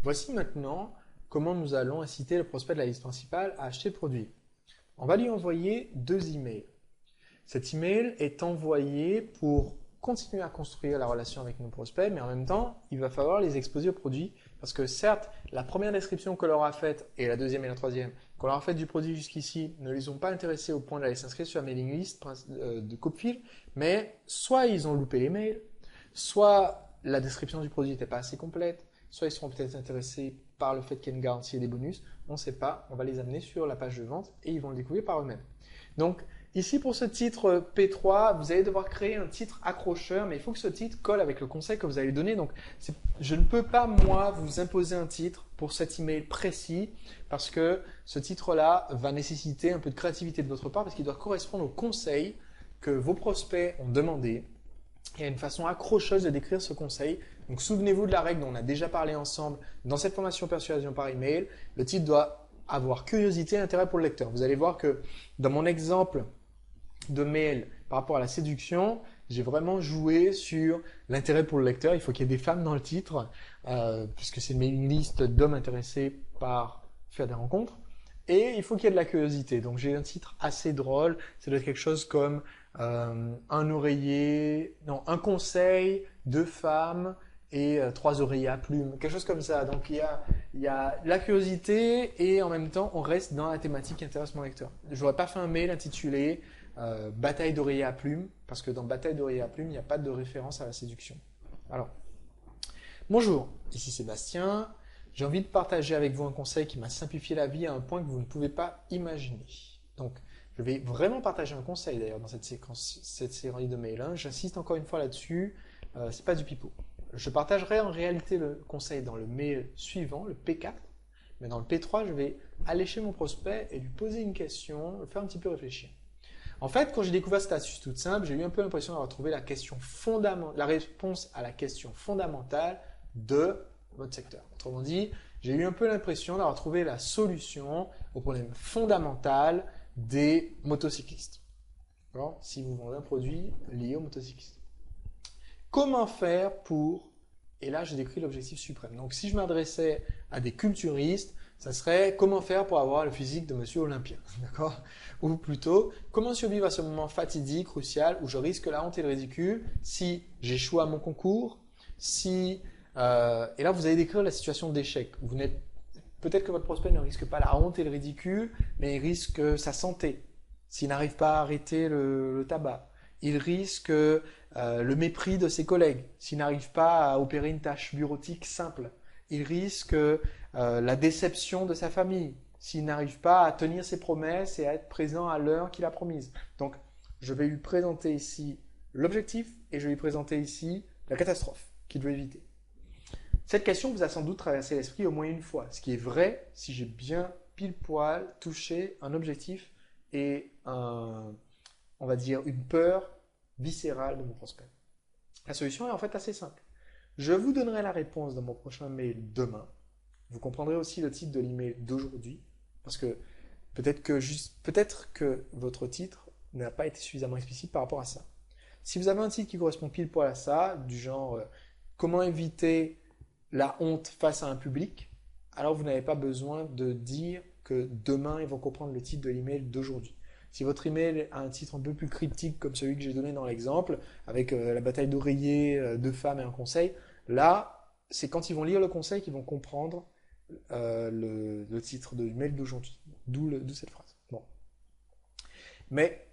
Voici maintenant comment nous allons inciter le prospect de la liste principale à acheter le produit. On va lui envoyer 2 emails. Cet email est envoyé pour continuer à construire la relation avec nos prospects, mais en même temps, il va falloir les exposer au produit parce que certes, la première description qu'on leur a faite et la deuxième et la troisième qu'on leur a faite du produit jusqu'ici ne les ont pas intéressés au point d'aller s'inscrire sur la mailing list de Copefil, mais soit ils ont loupé les mails, soit la description du produit n'était pas assez complète, soit ils seront peut-être intéressés par le fait qu'il y a une garantie et des bonus, on ne sait pas, on va les amener sur la page de vente et ils vont le découvrir par eux-mêmes. Donc, ici, pour ce titre P3, vous allez devoir créer un titre accrocheur, mais il faut que ce titre colle avec le conseil que vous allez donner. Donc, je ne peux pas, moi, vous imposer un titre pour cet email précis, parce que ce titre-là va nécessiter un peu de créativité de votre part, parce qu'il doit correspondre au conseil que vos prospects ont demandé. Il y a une façon accrocheuse de décrire ce conseil. Donc, souvenez-vous de la règle dont on a déjà parlé ensemble dans cette formation persuasion par email. Le titre doit avoir curiosité et intérêt pour le lecteur. Vous allez voir que dans mon exemple de mail par rapport à la séduction, j'ai vraiment joué sur l'intérêt pour le lecteur. Il faut qu'il y ait des femmes dans le titre, puisque c'est une mailing list d'hommes intéressés par faire des rencontres. Et il faut qu'il y ait de la curiosité. Donc j'ai un titre assez drôle. Ça doit être quelque chose comme un conseil, 2 femmes et 3 oreillers à plumes. Quelque chose comme ça. Donc il y a la curiosité et en même temps on reste dans la thématique qui intéresse mon lecteur. Je n'aurais pas fait un mail intitulé Bataille d'oreillers à plumes, parce que dans Bataille d'oreillers à plumes, il n'y a pas de référence à la séduction. Alors, bonjour, ici Sébastien. J'ai envie de partager avec vous un conseil qui m'a simplifié la vie à un point que vous ne pouvez pas imaginer. Donc, je vais vraiment partager un conseil d'ailleurs dans cette série de mails. J'insiste encore une fois là-dessus, c'est pas du pipeau. Je partagerai en réalité le conseil dans le mail suivant, le P4, mais dans le P3, je vais aller chez mon prospect et lui poser une question, le faire un petit peu réfléchir. En fait, quand j'ai découvert cette astuce toute simple, j'ai eu un peu l'impression d'avoir trouvé la réponse à la question fondamentale de votre secteur. Autrement dit, j'ai eu un peu l'impression d'avoir trouvé la solution au problème fondamental des motocyclistes. Alors, si vous vendez un produit lié aux motocyclistes. Comment faire pour... Et là, je décris l'objectif suprême. Donc, si je m'adressais à des culturistes, ça serait comment faire pour avoir le physique de Monsieur Olympien, d'accord? Ou plutôt, comment survivre à ce moment fatidique, crucial, où je risque la honte et le ridicule si j'échoue à mon concours, et là, vous allez décrire la situation d'échec. Peut-être que votre prospect ne risque pas la honte et le ridicule, mais il risque sa santé. S'il n'arrive pas à arrêter le tabac, il risque le mépris de ses collègues. S'il n'arrive pas à opérer une tâche bureautique simple, il risque la déception de sa famille. S'il n'arrive pas à tenir ses promesses et à être présent à l'heure qu'il a promise. Donc, je vais lui présenter ici l'objectif et je vais lui présenter ici la catastrophe qu'il veut éviter. Cette question vous a sans doute traversé l'esprit au moins une fois, ce qui est vrai si j'ai bien pile poil touché un objectif et on va dire une peur viscérale de mon prospect. La solution est en fait assez simple. Je vous donnerai la réponse dans mon prochain mail demain. Vous comprendrez aussi le titre de l'email d'aujourd'hui, parce que peut-être que votre titre n'a pas été suffisamment explicite par rapport à ça. Si vous avez un titre qui correspond pile poil à ça, du genre comment éviter la honte face à un public, alors vous n'avez pas besoin de dire que demain ils vont comprendre le titre de l'email d'aujourd'hui. Si votre email a un titre un peu plus cryptique comme celui que j'ai donné dans l'exemple, avec la bataille d'oreiller, 2 femmes et un conseil, là, c'est quand ils vont lire le conseil qu'ils vont comprendre le titre de l'email d'aujourd'hui, d'où cette phrase. Bon. Mais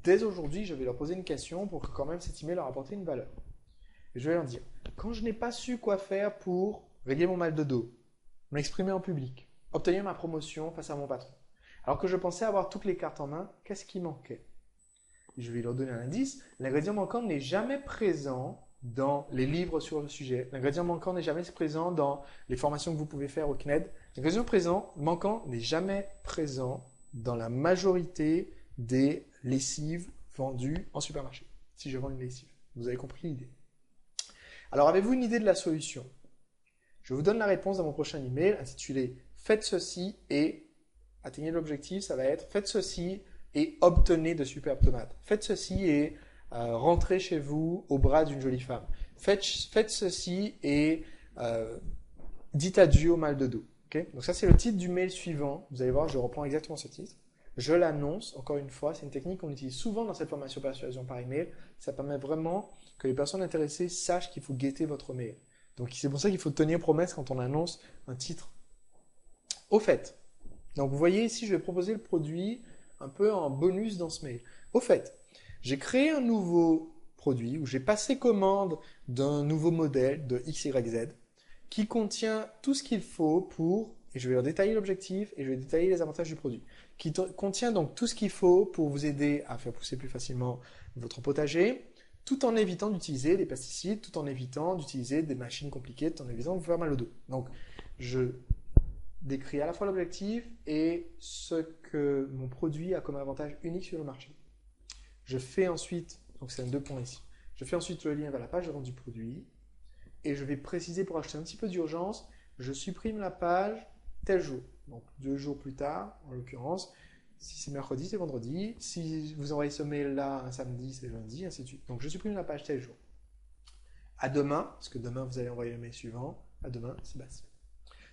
dès aujourd'hui, je vais leur poser une question pour que quand même cet email leur apporte une valeur. Et je vais leur dire, quand je n'ai pas su quoi faire pour régler mon mal de dos, m'exprimer en public, obtenir ma promotion face à mon patron, alors que je pensais avoir toutes les cartes en main, qu'est-ce qui manquait? Je vais leur donner un indice. L'ingrédient manquant n'est jamais présent dans les livres sur le sujet. L'ingrédient manquant n'est jamais présent dans les formations que vous pouvez faire au CNED. L'ingrédient manquant n'est jamais présent dans la majorité des lessives vendues en supermarché. Si je vends une lessive. Vous avez compris l'idée. Alors, avez-vous une idée de la solution? Je vous donne la réponse dans mon prochain email intitulé « Faites ceci et atteignez l'objectif ». Ça va être « Faites ceci et obtenez de superbes tomates. Faites ceci et rentrez chez vous au bras d'une jolie femme. Faites ceci et dites adieu au mal de dos. Okay, donc ça, c'est le titre du mail suivant. Vous allez voir, je reprends exactement ce titre. Je l'annonce, encore une fois, c'est une technique qu'on utilise souvent dans cette formation persuasion par email. Ça permet vraiment que les personnes intéressées sachent qu'il faut guetter votre mail. Donc c'est pour ça qu'il faut tenir promesse quand on annonce un titre. Au fait, donc vous voyez ici, je vais proposer le produit un peu en bonus dans ce mail. Au fait, j'ai créé un nouveau produit où j'ai passé commande d'un nouveau modèle de XYZ qui contient tout ce qu'il faut pour, et je vais leur détailler l'objectif et je vais détailler les avantages du produit, qui contient donc tout ce qu'il faut pour vous aider à faire pousser plus facilement votre potager, tout en évitant d'utiliser des pesticides, tout en évitant d'utiliser des machines compliquées, tout en évitant de vous faire mal au dos. Donc, je décris à la fois l'objectif et ce que mon produit a comme avantage unique sur le marché. Je fais ensuite, donc c'est un 2 points ici, je fais ensuite le lien vers la page de vente du produit et je vais préciser pour ajouter un petit peu d'urgence, je supprime la page tel jour. Donc 2 jours plus tard, en l'occurrence, si c'est mercredi, c'est vendredi, si vous envoyez ce mail-là un samedi, c'est lundi, ainsi de suite. Donc je supprime la page tel jour. À demain, parce que demain vous allez envoyer le mail suivant, à demain, Sébastien.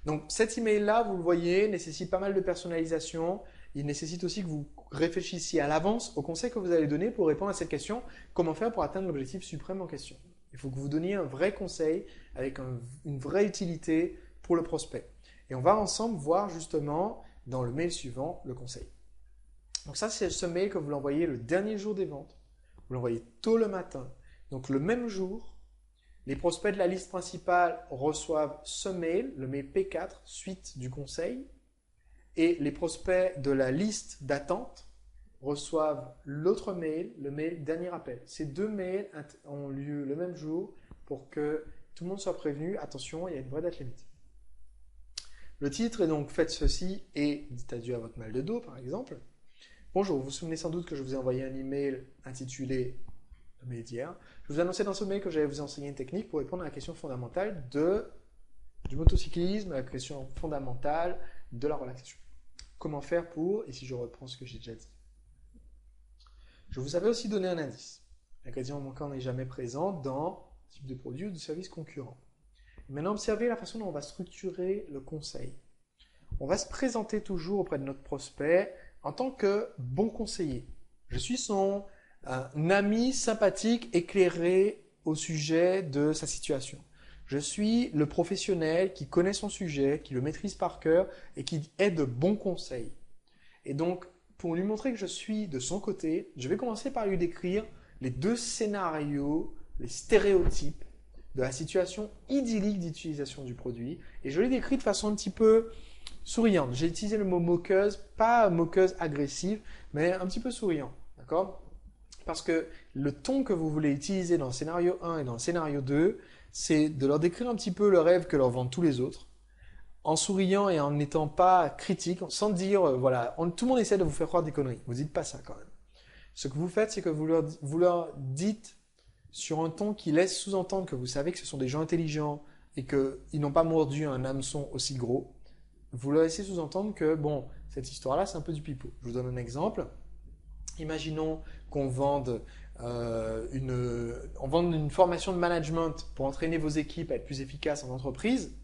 Donc cet email-là, vous le voyez, nécessite pas mal de personnalisation. Il nécessite aussi que vous réfléchissiez à l'avance aux conseils que vous allez donner pour répondre à cette question, comment faire pour atteindre l'objectif suprême en question. Il faut que vous donniez un vrai conseil avec une vraie utilité pour le prospect. Et on va ensemble voir justement dans le mail suivant le conseil. Donc ça, c'est ce mail que vous l'envoyez le dernier jour des ventes. Vous l'envoyez tôt le matin. Donc le même jour, les prospects de la liste principale reçoivent ce mail, le mail P4, suite du conseil. Et les prospects de la liste d'attente reçoivent l'autre mail, le mail dernier appel. Ces 2 mails ont lieu le même jour pour que tout le monde soit prévenu. Attention, il y a une vraie date limite. Le titre est donc faites ceci et dites adieu à votre mal de dos, par exemple. Bonjour, vous vous souvenez sans doute que je vous ai envoyé un email intitulé le mail d'hier. Je vous annonçais dans ce mail que j'allais vous enseigner une technique pour répondre à la question fondamentale du motocyclisme, la question fondamentale de la relaxation. Comment faire pour, et si je reprends ce que j'ai déjà dit. Je vous avais aussi donné un indice. L'ingrédient manquant n'est jamais présent dans ce type de produit ou de service concurrent. Maintenant, observez la façon dont on va structurer le conseil. On va se présenter toujours auprès de notre prospect en tant que bon conseiller. Je suis son ami sympathique, éclairé au sujet de sa situation. Je suis le professionnel qui connaît son sujet, qui le maîtrise par cœur et qui est de bons conseils. Et donc, pour lui montrer que je suis de son côté, je vais commencer par lui décrire les 2 scénarios, les stéréotypes de la situation idyllique d'utilisation du produit. Et je l'ai décrit de façon un petit peu souriante. J'ai utilisé le mot moqueuse, pas moqueuse agressive, mais un petit peu souriant. D'accord ? Parce que le ton que vous voulez utiliser dans le scénario 1 et dans le scénario 2, c'est de leur décrire un petit peu le rêve que leur vendent tous les autres, en souriant et en n'étant pas critique, sans dire, voilà, tout le monde essaie de vous faire croire des conneries. Vous dites pas ça quand même. Ce que vous faites, c'est que vous leur dites sur un ton qui laisse sous-entendre que vous savez que ce sont des gens intelligents et qu'ils n'ont pas mordu un hameçon aussi gros. Vous leur laissez sous-entendre que, bon, cette histoire-là, c'est un peu du pipeau. Je vous donne un exemple. Imaginons qu'on vende une formation de management pour entraîner vos équipes à être plus efficaces en entreprise.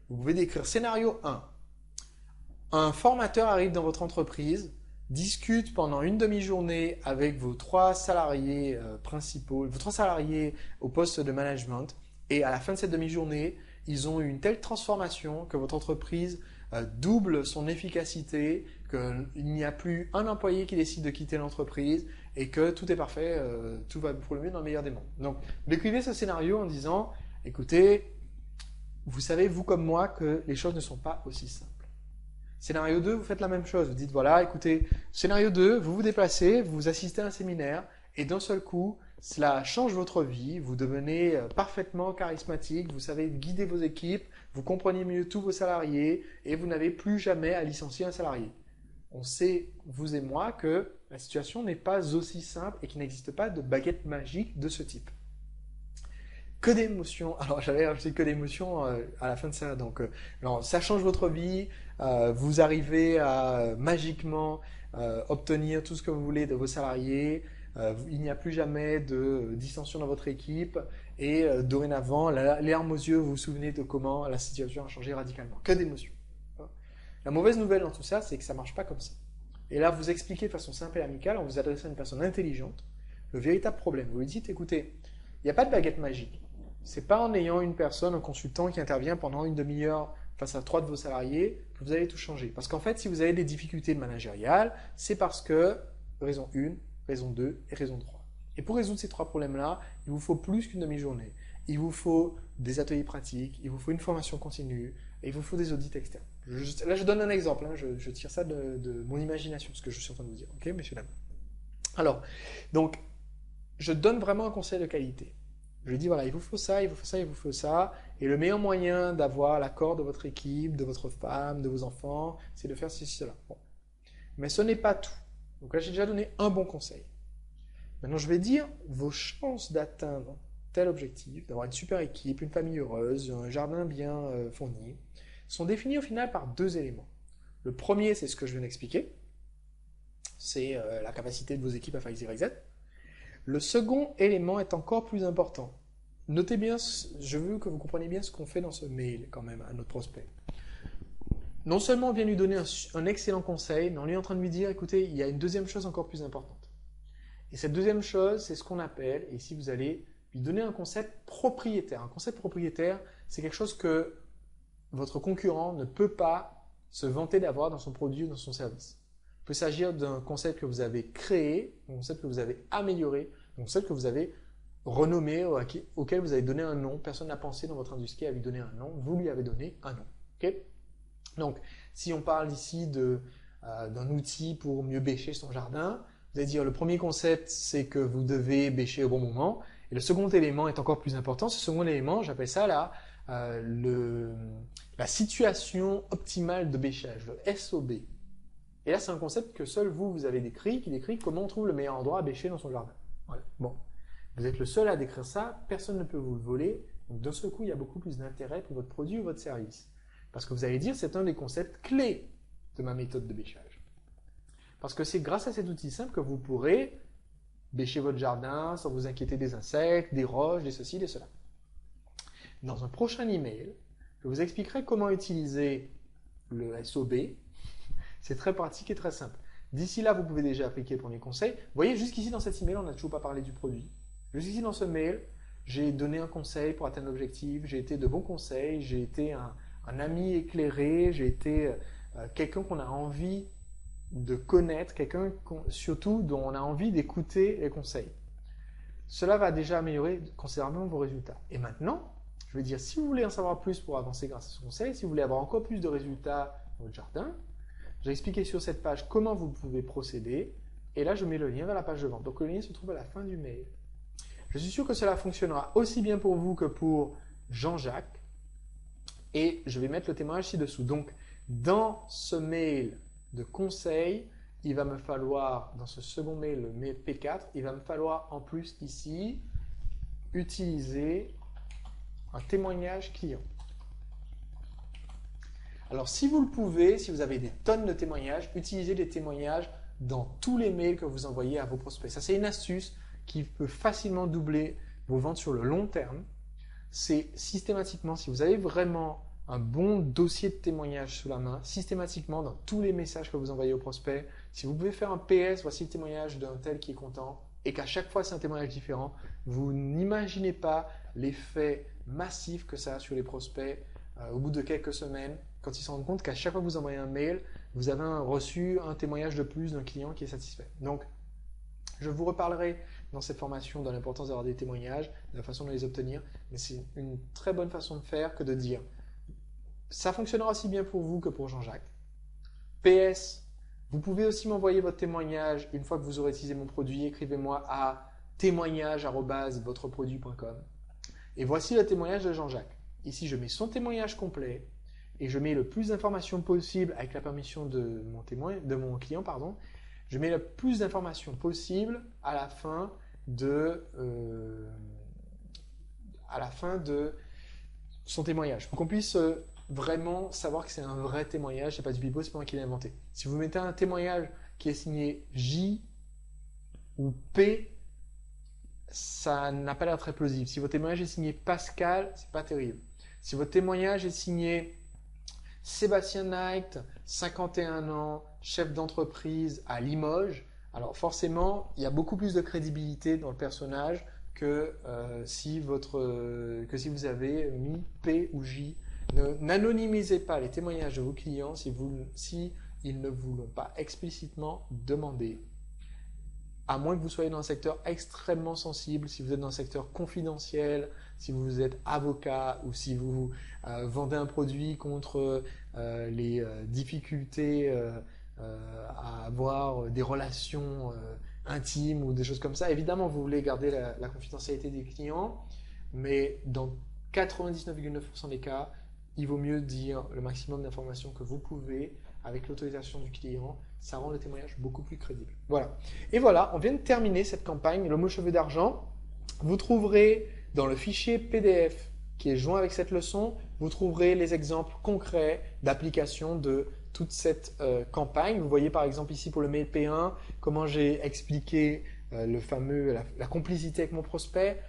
Vous pouvez décrire scénario 1. Un formateur arrive dans votre entreprise, discute pendant une demi-journée avec vos 3 salariés principaux, vos 3 salariés au poste de management, et à la fin de cette demi-journée, ils ont eu une telle transformation que votre entreprise double son efficacité, qu'il n'y a plus un employé qui décide de quitter l'entreprise et que tout est parfait, tout va pour le mieux dans le meilleur des mondes. Donc, décrivez ce scénario en disant, écoutez, vous savez, vous comme moi, que les choses ne sont pas aussi simples. Scénario 2, vous faites la même chose. Vous dites, voilà, écoutez, scénario 2, vous vous déplacez, vous assistez à un séminaire et d'un seul coup, cela change votre vie, vous devenez parfaitement charismatique, vous savez guider vos équipes, vous comprenez mieux tous vos salariés et vous n'avez plus jamais à licencier un salarié. On sait, vous et moi, que la situation n'est pas aussi simple et qu'il n'existe pas de baguette magique de ce type. Que d'émotions. Alors, j'avais rajouté que d'émotions à la fin de ça. Donc, ça change votre vie. Vous arrivez à magiquement obtenir tout ce que vous voulez de vos salariés. Il n'y a plus jamais de dissension dans votre équipe. Et dorénavant, les larmes aux yeux, vous vous souvenez de comment la situation a changé radicalement. Que d'émotions. La mauvaise nouvelle dans tout ça, c'est que ça ne marche pas comme ça. Et là, vous expliquez de façon simple et amicale, en vous adressant à une personne intelligente, le véritable problème. Vous lui dites, écoutez, il n'y a pas de baguette magique. C'est pas en ayant une personne, un consultant qui intervient pendant une demi-heure face à 3 de vos salariés que vous allez tout changer. Parce qu'en fait, si vous avez des difficultés de managériales, c'est parce que raison 1, raison 2 et raison 3. Et pour résoudre ces 3 problèmes-là, il vous faut plus qu'une demi-journée. Il vous faut des ateliers pratiques, il vous faut une formation continue, et il vous faut des audits externes. Là, je donne un exemple, hein, je tire ça de mon imagination, ce que je suis en train de vous dire. Ok, messieurs, dames. Alors, donc, je donne vraiment un conseil de qualité. Je lui dis, voilà, il vous faut ça, il vous faut ça, il vous faut ça. Et le meilleur moyen d'avoir l'accord de votre équipe, de votre femme, de vos enfants, c'est de faire ceci, cela. Bon. Mais ce n'est pas tout. Donc là, j'ai déjà donné un bon conseil. Maintenant, je vais dire vos chances d'atteindre tel objectif, d'avoir une super équipe, une famille heureuse, un jardin bien fourni, sont définis au final par 2 éléments. Le premier, c'est ce que je viens d'expliquer. C'est la capacité de vos équipes à faire X, Y, Z. Le second élément est encore plus important. Notez bien, je veux que vous compreniez bien ce qu'on fait dans ce mail quand même à notre prospect. Non seulement on vient lui donner un excellent conseil, mais on est en train de lui dire, écoutez, il y a une deuxième chose encore plus importante. Et cette deuxième chose, c'est ce qu'on appelle, et ici vous allez lui donner un concept propriétaire. Un concept propriétaire, c'est quelque chose que votre concurrent ne peut pas se vanter d'avoir dans son produit ou dans son service. Il peut s'agir d'un concept que vous avez créé, un concept que vous avez amélioré, un concept que vous avez renommé, auquel vous avez donné un nom. Personne n'a pensé dans votre industrie à lui donner un nom, vous lui avez donné un nom. Okay? Donc, si on parle ici d'un outil pour mieux bêcher son jardin, vous allez dire le premier concept, c'est que vous devez bêcher au bon moment. Et le second élément est encore plus important. Ce second élément, j'appelle ça la situation optimale de bêchage, le SOB. Et là, c'est un concept que seul vous avez décrit, qui décrit comment on trouve le meilleur endroit à bêcher dans son jardin. Voilà. Bon. Vous êtes le seul à décrire ça, personne ne peut vous le voler. Donc, d'un seul coup, il y a beaucoup plus d'intérêt pour votre produit ou votre service. Parce que vous allez dire, c'est un des concepts clés de ma méthode de bêchage. Parce que c'est grâce à cet outil simple que vous pourrez bêcher votre jardin sans vous inquiéter des insectes, des roches, des ceci, des cela. Dans un prochain email, je vous expliquerai comment utiliser le SOB. C'est très pratique et très simple. D'ici là, vous pouvez déjà appliquer le premier conseil. Vous voyez, jusqu'ici dans cet email, on n'a toujours pas parlé du produit. Jusqu'ici dans ce mail, j'ai donné un conseil pour atteindre l'objectif, j'ai été de bons conseils, j'ai été un ami éclairé, j'ai été quelqu'un qu'on a envie de connaître, quelqu'un surtout dont on a envie d'écouter les conseils. Cela va déjà améliorer considérablement vos résultats. Et maintenant, je vais dire, si vous voulez en savoir plus pour avancer grâce à ce conseil, si vous voulez avoir encore plus de résultats dans votre jardin, j'ai expliqué sur cette page comment vous pouvez procéder. Et là, je mets le lien vers la page de vente. Donc, le lien se trouve à la fin du mail. Je suis sûr que cela fonctionnera aussi bien pour vous que pour Jean-Jacques. Et je vais mettre le témoignage ci-dessous. Donc, dans ce mail de conseil, il va me falloir, dans ce second mail, le mail P4, il va me falloir en plus ici utiliser un témoignage client. Alors, si vous le pouvez, si vous avez des tonnes de témoignages, utilisez des témoignages dans tous les mails que vous envoyez à vos prospects. Ça, c'est une astuce qui peut facilement doubler vos ventes sur le long terme. C'est systématiquement, si vous avez vraiment un bon dossier de témoignages sous la main, systématiquement dans tous les messages que vous envoyez aux prospects, si vous pouvez faire un PS, voici le témoignage d'un tel qui est content, et qu'à chaque fois c'est un témoignage différent, vous n'imaginez pas l'effet massif que ça a sur les prospects au bout de quelques semaines, quand ils se rendent compte qu'à chaque fois que vous envoyez un mail, vous avez reçu un témoignage de plus d'un client qui est satisfait. Donc, je vous reparlerai dans cette formation de l'importance d'avoir des témoignages, de la façon de les obtenir, mais c'est une très bonne façon de faire que de dire ça fonctionnera aussi bien pour vous que pour Jean-Jacques. PS, vous pouvez aussi m'envoyer votre témoignage une fois que vous aurez utilisé mon produit, écrivez-moi à témoignage@votreproduit.com. Et voici le témoignage de Jean-Jacques. Ici, je mets son témoignage complet et je mets le plus d'informations possible avec la permission de mon client, pardon. Je mets le plus d'informations possible à la fin de son témoignage, pour qu'on puisse vraiment savoir que c'est un vrai témoignage, c'est pas du pipeau, c'est pas moi qui l'ai inventé. Si vous mettez un témoignage qui est signé J ou P, ça n'a pas l'air très plausible. Si votre témoignage est signé Pascal, c'est pas terrible. Si votre témoignage est signé Sébastien Knight, 51 ans, chef d'entreprise à Limoges, alors forcément, il y a beaucoup plus de crédibilité dans le personnage que, si vous avez mis P ou J. N'anonymisez pas les témoignages de vos clients si ils ne vous l'ont pas explicitement demandé. À moins que vous soyez dans un secteur extrêmement sensible, si vous êtes dans un secteur confidentiel, si vous êtes avocat ou si vous vendez un produit contre les difficultés à avoir des relations intimes ou des choses comme ça. Évidemment, vous voulez garder la confidentialité des clients, mais dans 99,9% des cas, il vaut mieux dire le maximum d'informations que vous pouvez avec l'autorisation du client. Ça rend le témoignage beaucoup plus crédible. Voilà. Et voilà, on vient de terminer cette campagne, le mot cheveux d'argent. Vous trouverez dans le fichier PDF qui est joint avec cette leçon, vous trouverez les exemples concrets d'application de toute cette campagne. Vous voyez par exemple ici pour le mail P1, comment j'ai expliqué la complicité avec mon prospect.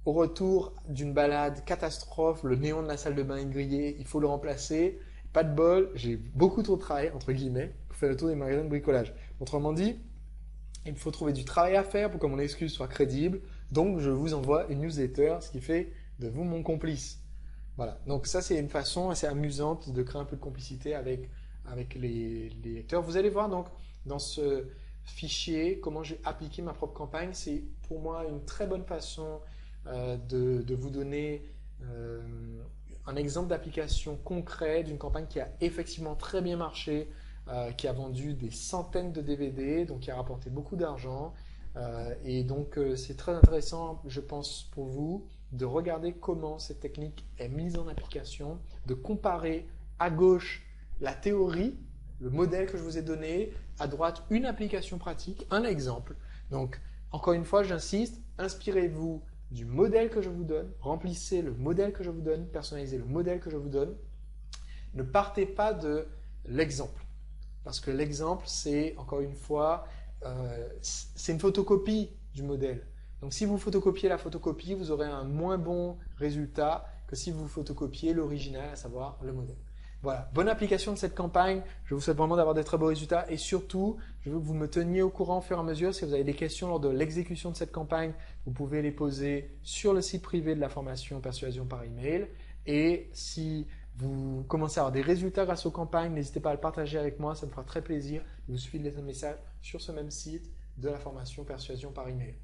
Au retour d'une balade catastrophe, le néon de la salle de bain est grillé, il faut le remplacer. Pas de bol, j'ai beaucoup trop de travail, entre guillemets, pour faire le tour des magasins de bricolage. Autrement dit, il faut trouver du travail à faire pour que mon excuse soit crédible. Donc, je vous envoie une newsletter, ce qui fait de vous mon complice. Voilà. Donc, ça, c'est une façon assez amusante de créer un peu de complicité avec les lecteurs. Vous allez voir donc dans ce fichier comment j'ai appliqué ma propre campagne. C'est pour moi une très bonne façon de vous donner un exemple d'application concret d'une campagne qui a effectivement très bien marché, qui a vendu des centaines de DVD, donc qui a rapporté beaucoup d'argent. Et donc, c'est très intéressant, je pense, pour vous, de regarder comment cette technique est mise en application, de comparer à gauche la théorie, le modèle que je vous ai donné, à droite une application pratique, un exemple. Donc, encore une fois, j'insiste, inspirez-vous du modèle que je vous donne, remplissez le modèle que je vous donne, personnalisez le modèle que je vous donne. Ne partez pas de l'exemple, parce que l'exemple, c'est, encore une fois, c'est une photocopie du modèle. Donc si vous photocopiez la photocopie, vous aurez un moins bon résultat que si vous photocopiez l'original, à savoir le modèle. Voilà, bonne application de cette campagne. Je vous souhaite vraiment d'avoir de très beaux résultats et surtout, je veux que vous me teniez au courant au fur et à mesure. Si vous avez des questions lors de l'exécution de cette campagne, vous pouvez les poser sur le site privé de la formation Persuasion par email. Et si vous commencez à avoir des résultats grâce aux campagnes, n'hésitez pas à le partager avec moi, ça me fera très plaisir. Il vous suffit de laisser un message sur ce même site de la formation Persuasion par email.